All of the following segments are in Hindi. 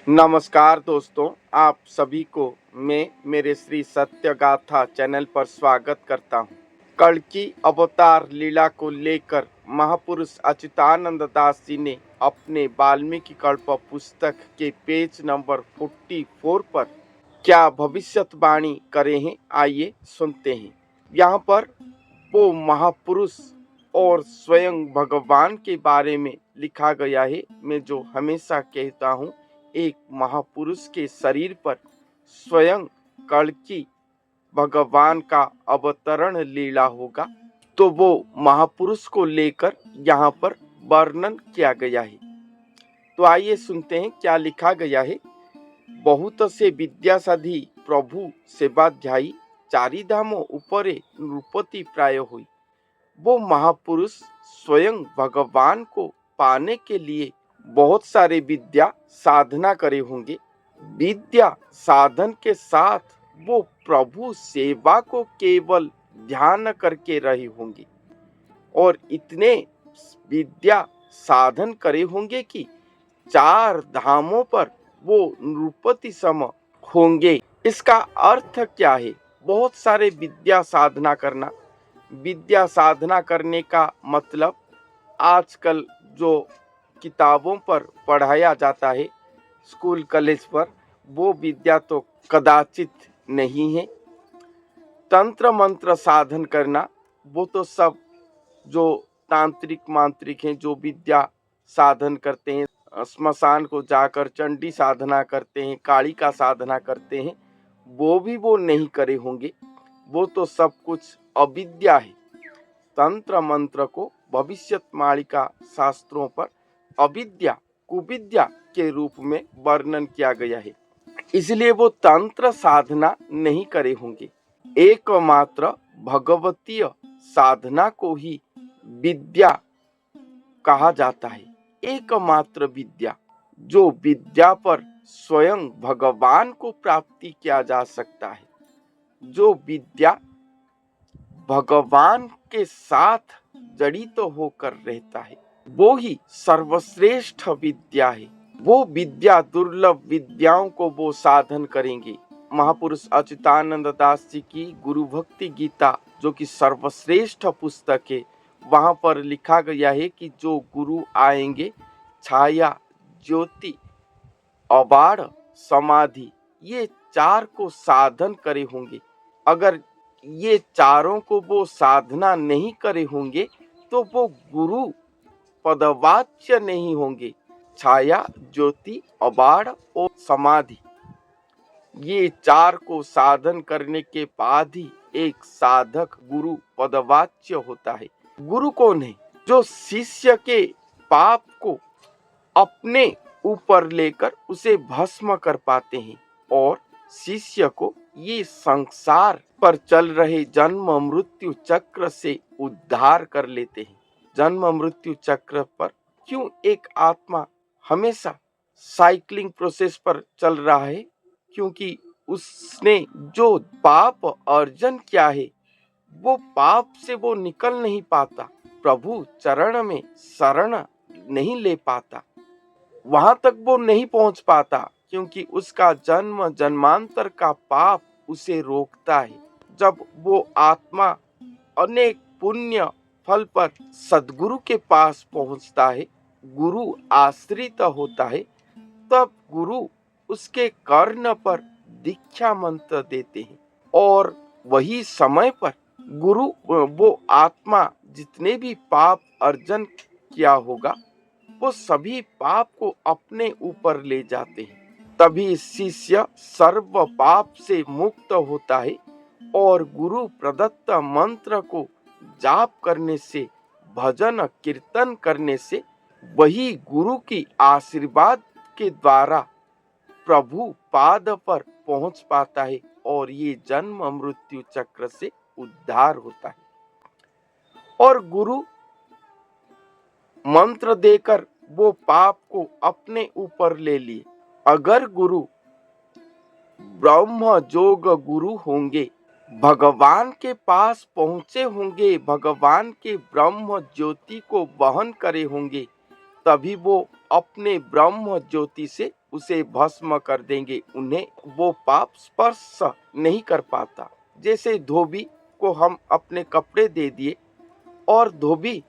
नमस्कार दोस्तों, आप सभी को मैं मेरे श्री सत्य गाथा चैनल पर स्वागत करता हूँ। कल्कि अवतार लीला को लेकर महापुरुष अच्युतानंद दास जी ने अपने वाल्मीकि कल्प पुस्तक के पेज नंबर 44 पर क्या भविष्यवाणी करे हैं, आइए सुनते हैं। यहाँ पर वो महापुरुष और स्वयं भगवान के बारे में लिखा गया है। मैं जो हमेशा कहता हूँ, एक महापुरुष के शरीर पर स्वयं कल्कि भगवान का अवतरण लीला होगा, तो वो महापुरुष को लेकर यहाँ पर वर्णन किया गया है। तो आइए सुनते हैं क्या लिखा गया है। बहुत से विद्या साधी प्रभु सेवाध्यायी चारि धामों ऊपरे नृपति प्राय हुई। वो महापुरुष स्वयं भगवान को पाने के लिए बहुत सारे विद्या साधना करे होंगे। विद्या साधन के साथ वो प्रभु सेवा को केवल ध्यान करके रहे होंगे और इतने विद्या साधन करे होंगे कि 4 धामों पर वो नृपति सम होंगे। इसका अर्थ क्या है? बहुत सारे विद्या साधना करना। विद्या साधना करने का मतलब आजकल जो किताबों पर पढ़ाया जाता है स्कूल कॉलेज पर, वो विद्या तो कदाचित नहीं है। तंत्र मंत्र साधन करना, वो तो सब जो तांत्रिक मांत्रिक हैं जो विद्या साधन करते हैं, स्मशान को जाकर चंडी साधना करते हैं, काली का साधना करते हैं, वो नहीं करे होंगे। वो तो सब कुछ अविद्या है। तंत्र मंत्र को भविष्यवाणिका शास्त्रों पर अविद्या कुविद्या के रूप में वर्णन किया गया है, इसलिए वो तंत्र साधना नहीं करे होंगे। एकमात्र भगवतीय साधना को ही विद्या कहा जाता है। एकमात्र विद्या, जो विद्या पर स्वयं भगवान को प्राप्ति किया जा सकता है, जो विद्या भगवान के साथ जड़ित तो होकर रहता है, वो ही सर्वश्रेष्ठ विद्या है। वो विद्या दुर्लभ विद्याओं को वो साधन करेंगे। महापुरुष अच्युतानंद दास जी की गुरु भक्ति गीता, जो कि सर्वश्रेष्ठ पुस्तक है, वहां पर लिखा गया है कि जो गुरु आएंगे, छाया, ज्योति, अबाड़, समाधि, ये 4 को साधन करे होंगे। अगर ये चारों को वो साधना नहीं करे होंगे तो वो गुरु पदवाच्य नहीं होंगे। छाया, ज्योति, अबाड़ और समाधि, ये 4 को साधन करने के बाद ही एक साधक गुरु पदवाच्य होता है। गुरु कौन है? जो शिष्य के पाप को अपने ऊपर लेकर उसे भस्म कर पाते हैं और शिष्य को ये संसार पर चल रहे जन्म मृत्यु चक्र से उद्धार कर लेते हैं। जन्म मृत्यु चक्र पर क्यों एक आत्मा हमेशा साइक्लिंग प्रोसेस पर चल रहा है? क्योंकि उसने जो पाप अर्जन किया है, वो पाप से वो निकल नहीं पाता, प्रभु चरण में शरण नहीं ले पाता, वहां तक वो नहीं पहुंच पाता, क्योंकि उसका जन्म जन्मांतर का पाप उसे रोकता है। जब वो आत्मा अनेक पुण्य फल पर सद्गुरु के पास पहुंचता है, गुरु आश्रित होता है, तब गुरु उसके कर्ण पर दीक्षा मंत्र देते हैं और वही समय पर गुरु वो आत्मा जितने भी पाप अर्जन किया होगा, वो सभी पाप को अपने ऊपर ले जाते हैं। तभी शिष्य सर्व पाप से मुक्त होता है और गुरु प्रदत्त मंत्र को जाप करने से, भजन कीर्तन करने से, वही गुरु की आशीर्वाद के द्वारा प्रभु पाद पर पहुंच पाता है और ये जन्म मृत्यु चक्र से उद्धार होता है। और गुरु मंत्र देकर वो पाप को अपने ऊपर ले लिए। अगर गुरु ब्रह्म जोग गुरु होंगे, भगवान के पास पहुंचे होंगे, भगवान के ब्रह्म ज्योति को वहन करे होंगे, तभी वो अपने ब्रह्म ज्योति से उसे भस्म कर देंगे। उन्हें वो पाप स्पर्श नहीं कर पाता। जैसे धोबी को हम अपने कपड़े दे दिए और धोबी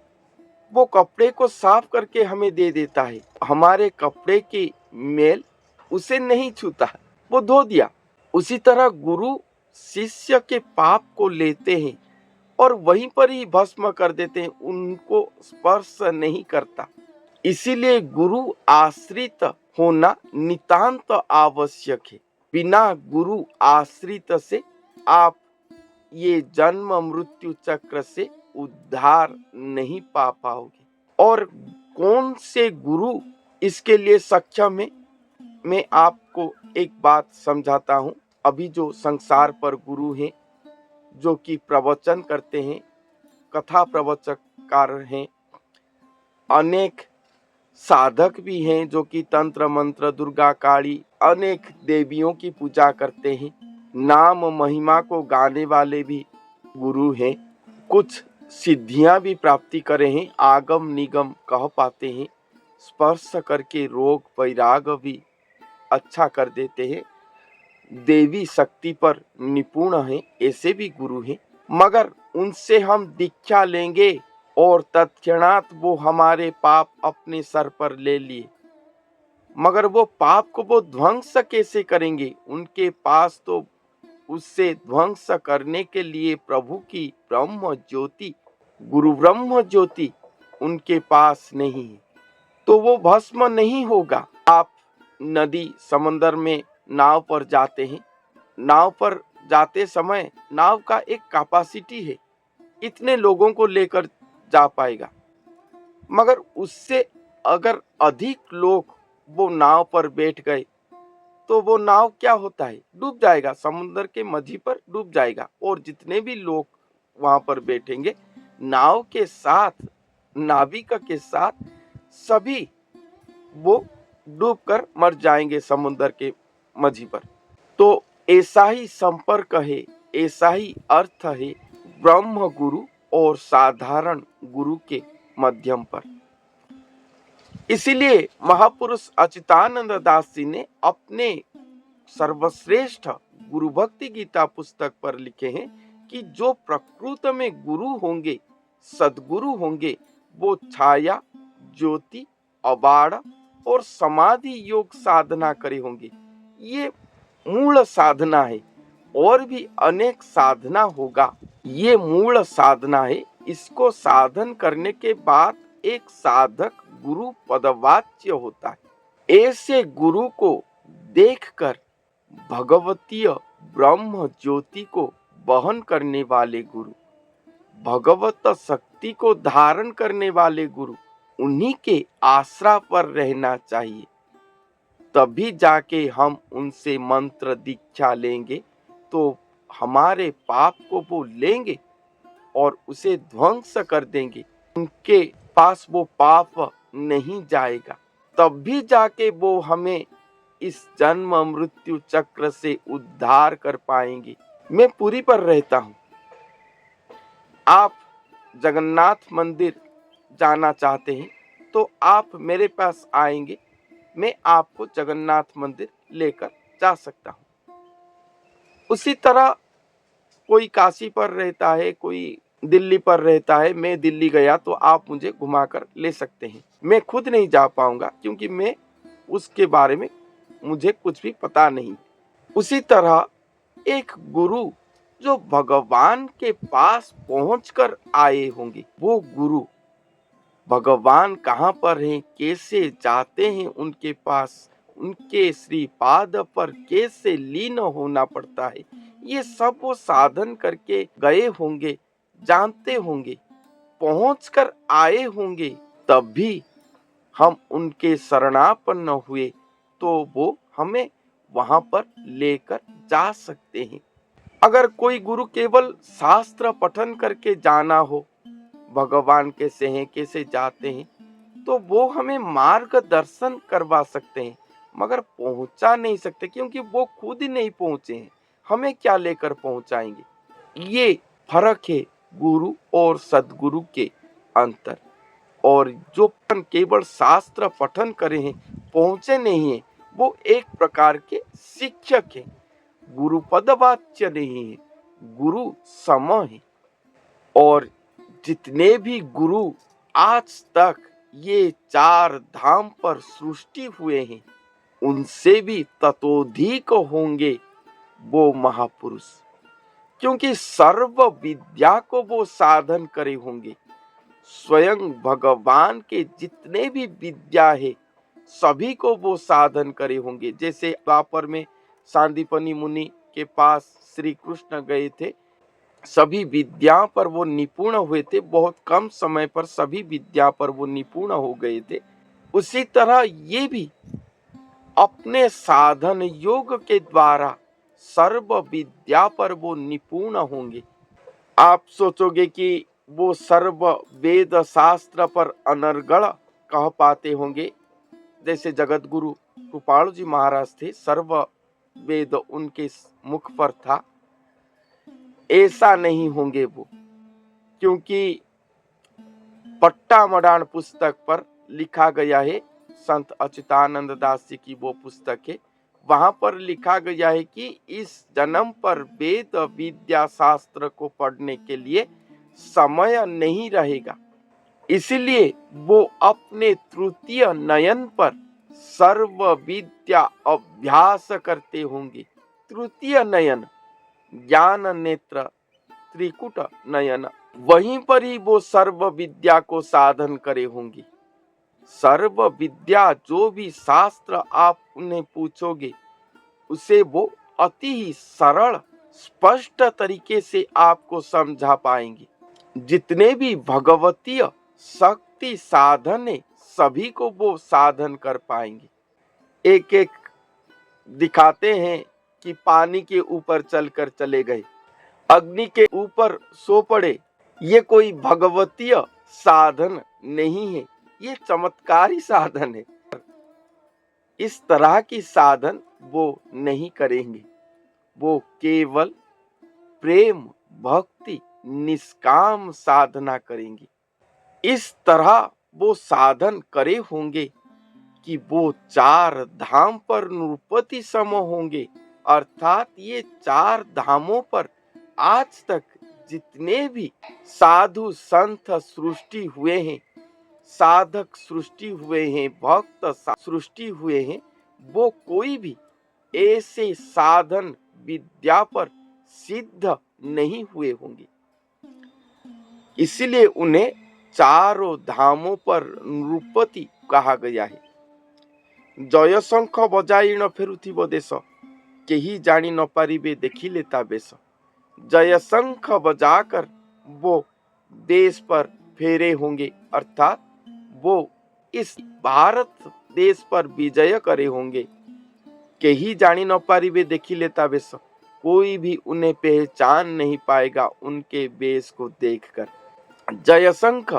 वो कपड़े को साफ करके हमें दे देता है, हमारे कपड़े की मेल उसे नहीं छूता, वो धो दिया। उसी तरह गुरु शिष्य के पाप को लेते हैं और वहीं पर ही भस्म कर देते हैं, उनको स्पर्श नहीं करता। इसीलिए गुरु आश्रित होना नितांत आवश्यक है। बिना गुरु आश्रित से आप ये जन्म मृत्यु चक्र से उद्धार नहीं पा पाओगे। और कौन से गुरु इसके लिए सक्षम है, मैं आपको एक बात समझाता हूँ। अभी जो संसार पर गुरु हैं, जो कि प्रवचन करते हैं, कथा प्रवचनकार हैं, अनेक साधक भी हैं जो कि तंत्र मंत्र दुर्गा काली अनेक देवियों की पूजा करते हैं, नाम महिमा को गाने वाले भी गुरु हैं, कुछ सिद्धियां भी प्राप्ति करे हैं, आगम निगम कह पाते हैं, स्पर्श करके रोग वैराग भी अच्छा कर देते हैं, देवी शक्ति पर निपुण हैं, ऐसे भी गुरु हैं। मगर उनसे हम दीक्षा लेंगे और तत्क्षणात वो हमारे पाप अपने सर पर ले लिए, मगर वो पाप को वो ध्वंस कैसे करेंगे? उनके पास तो उससे ध्वंस करने के लिए प्रभु की ब्रह्म ज्योति, गुरु ब्रह्म ज्योति उनके पास नहीं है, तो वो भस्म नहीं होगा। आप नदी समंदर में नाव पर जाते हैं, नाव पर जाते समय नाव का एक कैपेसिटी है, इतने लोगों को लेकर जा पाएगा, मगर उससे अगर अधिक लोग वो नाव पर बैठ गए तो वो नाव क्या होता है, डूब जाएगा, समुद्र के मझी पर डूब जाएगा। और जितने भी लोग वहां पर बैठेंगे नाव के साथ, नाविक के साथ, सभी वो डूबकर मर जाएंगे समुद्र के मझी पर। तो ऐसा ही संपर्क है, ऐसा ही अर्थ है ब्रह्म गुरु और साधारण गुरु के मध्यम पर। इसीलिए महापुरुष अच्युतानंद दास जी ने अपने सर्वश्रेष्ठ गुरु भक्ति गीता पुस्तक पर लिखे हैं कि जो प्रकृति में गुरु होंगे, सद्गुरु होंगे, वो छाया, ज्योति, अबाड़ और समाधि योग साधना करे होंगे। ये मूल साधना है, और भी अनेक साधना होगा, ये मूल साधना है। इसको साधन करने के बाद एक साधक गुरु पदवाच्य होता है। ऐसे गुरु को देखकर भगवतीय ब्रह्म ज्योति को वहन करने वाले गुरु, भगवत शक्ति को धारण करने वाले गुरु, उन्हीं के आश्रय पर रहना चाहिए। तभी जाके हम उनसे मंत्र दीक्षा लेंगे तो हमारे पाप को वो लेंगे और उसे ध्वंस कर देंगे, उनके पास वो पाप नहीं जाएगा। तब भी जाके वो हमें इस जन्म मृत्यु चक्र से उद्धार कर पाएंगे। मैं पुरी पर रहता हूँ, आप जगन्नाथ मंदिर जाना चाहते हैं तो आप मेरे पास आएंगे, मैं आपको जगन्नाथ मंदिर लेकर जा सकता हूँ। उसी तरह कोई काशी पर रहता है, कोई दिल्ली पर रहता है, मैं दिल्ली गया तो आप मुझे घुमाकर ले सकते हैं। मैं खुद नहीं जा पाऊंगा क्योंकि मैं उसके बारे में मुझे कुछ भी पता नहीं। उसी तरह एक गुरु जो भगवान के पास पहुंचकर आए होंगे, वो गुरु भगवान कहाँ पर हैं, कैसे जाते हैं उनके पास, उनके श्रीपाद पर कैसे लीन होना पड़ता है, ये सब वो साधन करके गए होंगे, जानते होंगे, पहुंचकर आए होंगे। तब भी हम उनके शरणापन्न हुए तो वो हमें वहां पर लेकर जा सकते हैं। अगर कोई गुरु केवल शास्त्र पठन करके जाना हो, भगवान कैसे हैं, कैसे जाते हैं, तो वो हमें मार्गदर्शन करवा सकते हैं, मगर पहुंचा नहीं सकते क्योंकि वो खुद ही नहीं पहुंचे हैं, हमें क्या लेकर पहुंचाएंगे। ये फर्क है गुरु और सद्गुरु के अंतर। और जो केवल शास्त्र पठन करे हैं, पहुंचे नहीं है, वो एक प्रकार के शिक्षक हैं, गुरु पदवाच्य नहीं है, गुरु सम है। और जितने भी गुरु आज तक ये चार धाम पर सृष्टि हुए हैं, उनसे भी ततोधिक होंगे वो महापुरुष, क्योंकि सर्व विद्या को वो साधन करे होंगे। स्वयं भगवान के जितने भी विद्या है, सभी को वो साधन करे होंगे। जैसे द्वापर में सांदीपनी मुनि के पास श्री कृष्ण गए थे, सभी विद्या पर वो निपुण हुए थे, बहुत कम समय पर सभी विद्या पर वो निपुण हो गए थे। उसी तरह ये भी अपने साधन योग के द्वारा सर्व विद्या पर वो निपुण होंगे। आप सोचोगे कि वो सर्व वेद शास्त्र पर अनर्गल कह पाते होंगे। जैसे जगत गुरु कृपालु जी महाराज थे, सर्व वेद उनके मुख पर था। ऐसा नहीं होंगे वो, क्योंकि पट्टा मडान पुस्तक पर लिखा गया है, संत अच्युतानंद दास जी की वो पुस्तक है, वहां पर लिखा गया है कि इस जन्म पर वेद विद्या शास्त्र को पढ़ने के लिए समय नहीं रहेगा, इसलिए वो अपने तृतीय नयन पर सर्व विद्या अभ्यास करते होंगे। तृतीय नयन ज्ञान नेत्र त्रिकुट नयन, वहीं पर ही वो सर्व विद्या को साधन करे होंगे। सर्व विद्या जो भी शास्त्र आप उन्हें पूछोगे, उसे वो अति ही सरल स्पष्ट तरीके से आपको समझा पाएंगे। जितने भी भगवतीय शक्ति साधन है, सभी को वो साधन कर पाएंगे। एक एक दिखाते हैं कि पानी के ऊपर चलकर चले गए, अग्नि के ऊपर सो पड़े। ये कोई भगवतीय साधन नहीं है, ये चमत्कारी साधन है। इस तरह की साधन वो नहीं करेंगे, वो केवल प्रेम भक्ति निष्काम साधना करेंगे। इस तरह वो साधन करे होंगे कि वो चार धाम पर नृपति सम होंगे। अर्थात ये चार धामों पर आज तक जितने भी साधु संत सृष्टि हुए हैं, साधक सृष्टि हुए हैं, भक्त सृष्टि हुए हैं, वो कोई भी ऐसे साधन विद्या पर सिद्ध नहीं हुए होंगे। इसलिए उन्हें चारों धामों पर नृपति कहा गया है। जय शंख बजाई न फेरुथिब देश, केही जानी न पारिबे देखिले ता बेश। जय शंख बजाकर वो देश पर फेरे होंगे, अर्थात वो इस भारत देश पर विजय करे होंगे। केही जानी न पारिबे देखिले ता बेश, कोई भी उन्हें पहचान नहीं पाएगा उनके वेश को देखकर। जय शंख,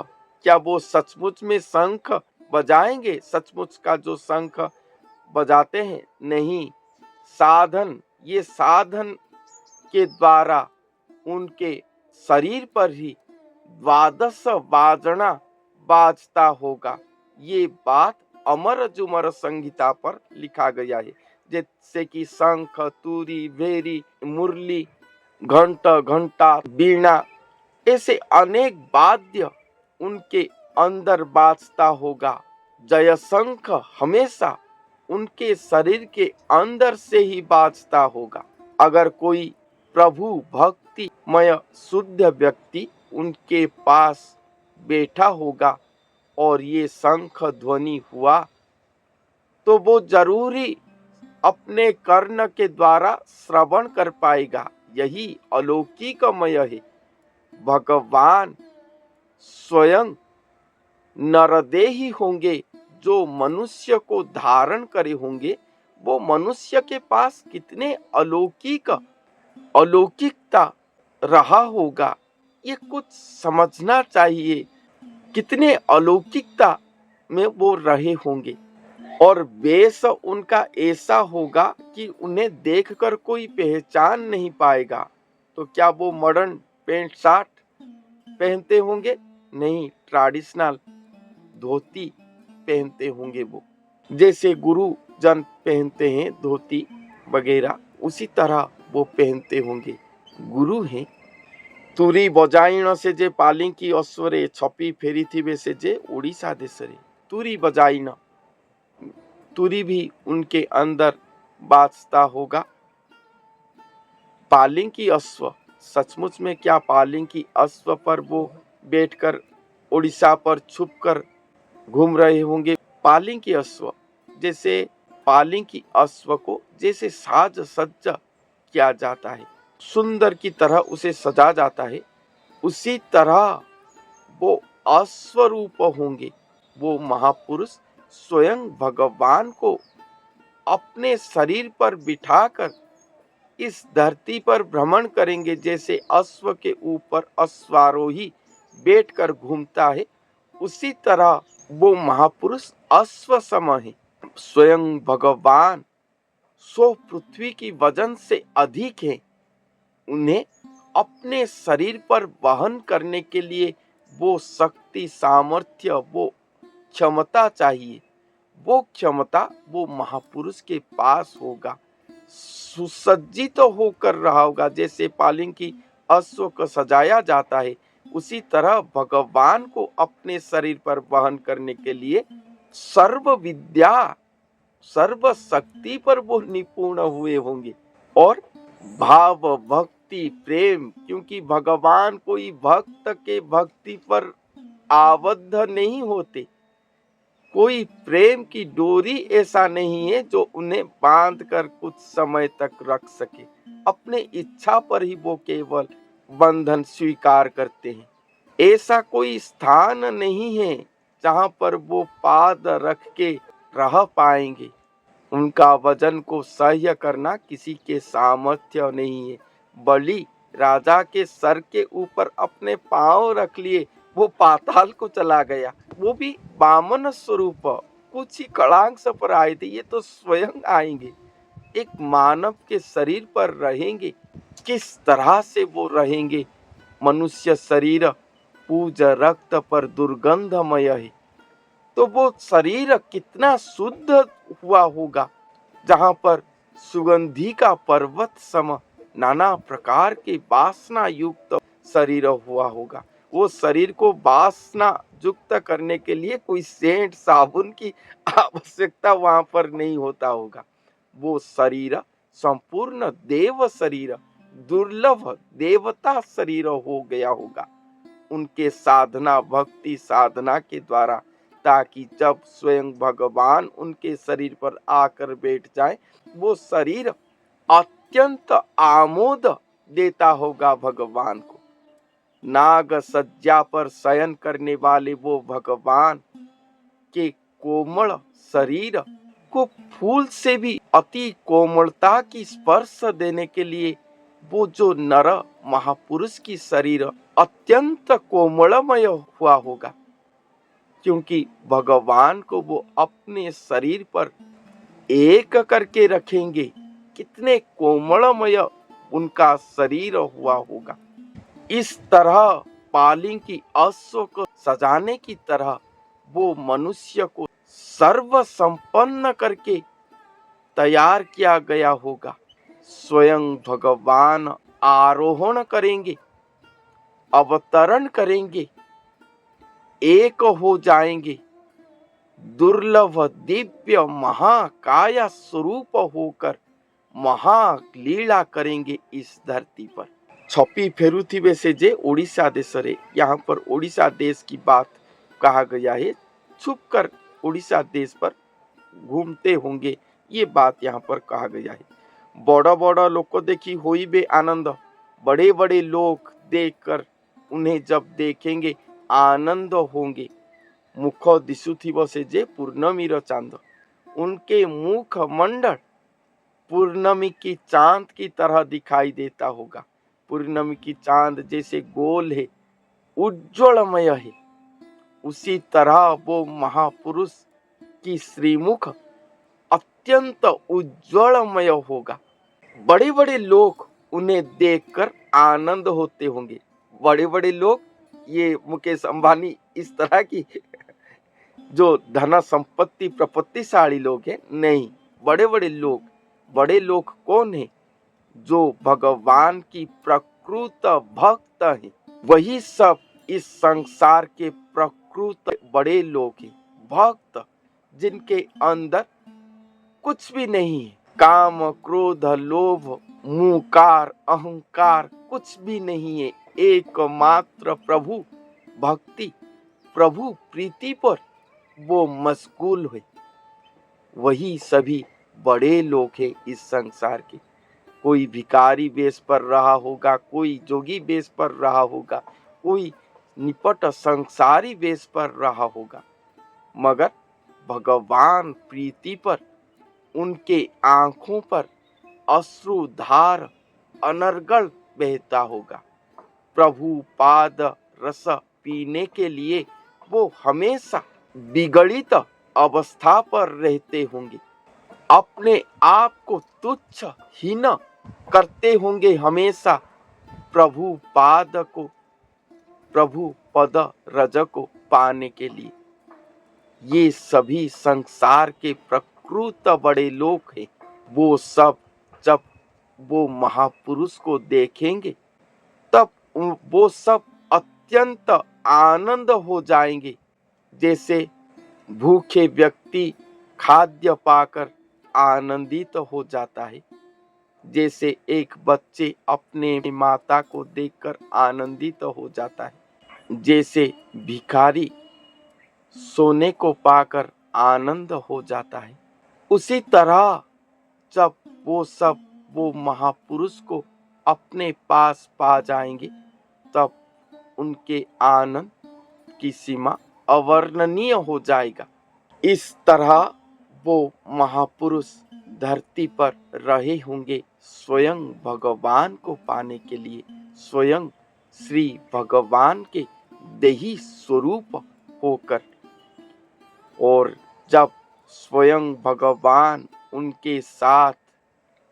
क्या वो सचमुच में शंख बजाएंगे? सचमुच का जो शंख बजाते हैं? नहीं, साधन, ये साधन के द्वारा उनके शरीर पर ही द्वादश बाजना बाजता होगा। ये बात अमर जुमर संहिता पर लिखा गया है। जैसे कि शंख, तुरी, भेरी, मुरली, घंटा, वीणा, ऐसे अनेक वाद्य उनके अंदर बाजता होगा। जय शंख हमेशा उनके शरीर के अंदर से ही बाजता होगा। अगर कोई प्रभु भक्तिमय शुद्ध व्यक्ति उनके पास बैठा होगा और ये शंख ध्वनि हुआ, तो वो जरूरी अपने कर्ण के द्वारा श्रवण कर पाएगा। यही अलौकिकमय है। भगवान स्वयं नरदेही होंगे, जो मनुष्य को धारण करे होंगे। वो मनुष्य के पास कितने अलौकिकता रहा होगा, ये कुछ समझना चाहिए। कितने अलौकिकता में वो रहे होंगे, और वेश उनका ऐसा होगा कि उन्हें देखकर कोई पहचान नहीं पाएगा। तो क्या वो मॉडर्न पैंट शर्ट पहनते होंगे? नहीं, ट्रेडिशनल धोती पहनते होंगे वो, जैसे गुरुजन पहनते हैं धोती वगैरह, उसी तरह वो पहनते होंगे। गुरु हैं। तुरी बजाइण से जे पालिंकी अश्वरे छपी फेरी थी वैसे जे उड़ीसा देशरे। तुरी बजाइण, तुरी भी उनके अंदर बाजता होगा। पालिंकी अश्व, सचमुच में क्या पालिंकी अश्व पर वो बैठकर उड़ीसा पर छुपकर घूम रहे होंगे? पालिंकी अश्व, जैसे पालिंकी अश्व को जैसे साज सज्जा किया जाता है, सुंदर की तरह उसे सजा जाता है, उसी तरह वो अश्वरूप होंगे। वो महापुरुष स्वयं भगवान को अपने शरीर पर बिठाकर इस धरती पर भ्रमण करेंगे, जैसे अश्व के ऊपर अश्वारोही बैठकर घूमता है, उसी तरह वो महापुरुष अश्व सम है। स्वयं भगवान 100 पृथ्वी की वजन से अधिक है। उन्हें अपने शरीर पर वहन करने के लिए वो शक्ति, सामर्थ्य, वो क्षमता चाहिए। वो क्षमता वो महापुरुष के पास होगा, सुसज्जित तो होकर रहा होगा। जैसे पालिंकी अश्व को सजाया जाता है, उसी तरह भगवान को अपने शरीर पर वहन करने के लिए सर्व विद्या, सर्व शक्ति पर वो निपुण हुए होंगे। और भाव, भक्ति, प्रेम, क्योंकि भगवान कोई भक्त के भक्ति पर आबद्ध नहीं होते। कोई प्रेम की डोरी ऐसा नहीं है जो उन्हें बांध कर कुछ समय तक रख सके। अपने इच्छा पर ही वो केवल बंधन स्वीकार करते हैं। ऐसा कोई स्थान नहीं है जहां पर वो पाद रख के रह पाएंगे। उनका वजन को सह्य करना किसी के सामर्थ्य नहीं है। बलि राजा के सर के ऊपर अपने पांव रख लिए, वो पाताल को चला गया। वो भी वामन स्वरूप, कुछ ही कड़ांक पर आए थे, ये तो स्वयं आएंगे, एक मानव के शरीर पर रहेंगे। किस तरह से वो रहेंगे? मनुष्य शरीर पूज रक्त पर दुर्गंधमय है, तो वो शरीर कितना शुद्ध हुआ होगा, जहां पर सुगंधी का पर्वत सम नाना प्रकार के वासना युक्त शरीर हुआ होगा। वो शरीर को वासना युक्त करने के लिए कोई सेंट, साबुन की आवश्यकता वहां पर नहीं होता होगा। वो शरीर संपूर्ण देव शरीर, दुर्लभ देवता शरीर हो गया होगा उनके साधना, भक्ति साधना के द्वारा, ताकि जब स्वयं भगवान उनके शरीर पर आकर बैठ जाए, वो शरीर अत्यंत आमोद देता होगा भगवान को। नाग सज्जा पर शयन करने वाले वो भगवान के कोमल शरीर को फूल से भी अति कोमलता की स्पर्श देने के लिए वो जो नर महापुरुष की शरीर अत्यंत कोमलमय हुआ होगा, क्योंकि भगवान को वो अपने शरीर पर एक करके रखेंगे। कितने कोमलमय उनका शरीर हुआ होगा। इस तरह पालिंकी अश्व को सजाने की तरह वो मनुष्य को सर्व संपन्न करके तैयार किया गया होगा। स्वयं भगवान आरोहण करेंगे, अवतरण करेंगे, एक हो जाएंगे, दुर्लभ दिव्य महाकाया स्वरूप होकर महालीला करेंगे इस धरती पर। छपी फेरुथिबे से जे ओडिशा देश रे, यहाँ पर ओडिशा देश की बात कहा गया है। छुपकर ओडिशा देश पर घूमते होंगे, ये बात यहाँ पर कहा गया है। बड़ा बड़ा लोग को देखी होई बे आनंद, बड़े बड़े लोग देखकर उन्हें जब देखेंगे आनंद होंगे। मुख दिशुथिब से जे पूर्णमीर चांद, उनके मुख मंडल पूर्णमी की चांद की तरह दिखाई देता होगा। पूर्णमी की चांद जैसे गोल है, उज्ज्वलमय है, उसी तरह वो महापुरुष की श्रीमुख अत्यंत उज्ज्वलमय होगा। बड़े बड़े लोग उन्हें देखकर आनंद होते होंगे। बड़े बड़े लोग, ये मुकेश अंबानी इस तरह की जो धन संपत्ति प्रपत्तिशाली लोग हैं, नहीं। बड़े लोग कौन है? जो भगवान की प्रकृत भक्त हैं, वही सब इस संसार के प्रकृत बड़े लोग हैं। भक्त जिनके अंदर कुछ भी नहीं है, काम क्रोध लोभ मुकार अहंकार कुछ भी नहीं है, एकमात्र प्रभु भक्ति प्रभु प्रीति पर वो मशगूल है, वही सभी बड़े लोग हैं इस संसार के। कोई भिखारी वेश पर रहा होगा, कोई जोगी वेश पर रहा होगा, कोई निपट संसारी वेश पर रहा होगा, मगर भगवान प्रीति पर उनके आंखों पर अश्रुधार अनर्गल बहता होगा। प्रभु पाद रस पीने के लिए वो हमेशा विगलित अवस्था पर रहते होंगे, अपने आप को तुच्छ हीन करते होंगे हमेशा प्रभु पद रज को पाने के लिए। ये सभी संसार के प्रकृत बड़े लोग हैं। वो सब जब वो महापुरुष को देखेंगे तब वो सब अत्यंत आनंद हो जाएंगे। जैसे भूखे व्यक्ति खाद्य पाकर आनंदित हो जाता है, जैसे एक बच्चे अपने माता को देखकर आनंदित हो जाता है, जैसे भिखारी सोने को पाकर आनंद हो जाता है, उसी तरह जब वो महापुरुष को अपने पास पा जाएंगे तब उनके आनंद की सीमा अवर्णनीय हो जाएगा। इस तरह वो महापुरुष धरती पर रहे होंगे स्वयं भगवान को पाने के लिए, स्वयं श्री भगवान के देही स्वरूप होकर। और जब स्वयं भगवान उनके साथ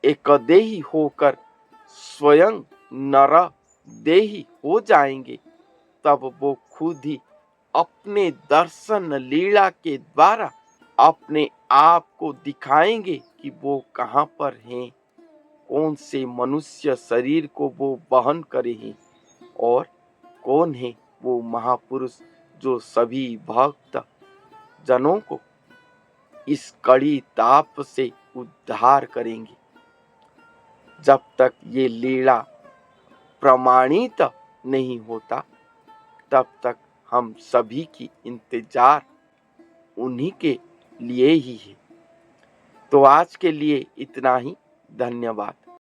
एकदेही होकर स्वयं नर देही हो जाएंगे, तब वो खुद ही अपने दर्शन लीला के द्वारा अपने आप को दिखाएंगे कि वो कहाँ पर हैं, कौन से मनुष्य शरीर को वो वहन करे हैं और कौन है वो महापुरुष जो सभी भक्त जनों को इस कड़ी ताप से उद्धार करेंगे। जब तक ये लीला प्रमाणित नहीं होता तब तक हम सभी की इंतजार उन्हीं के लिए ही है। तो आज के लिए इतना ही। धन्यवाद।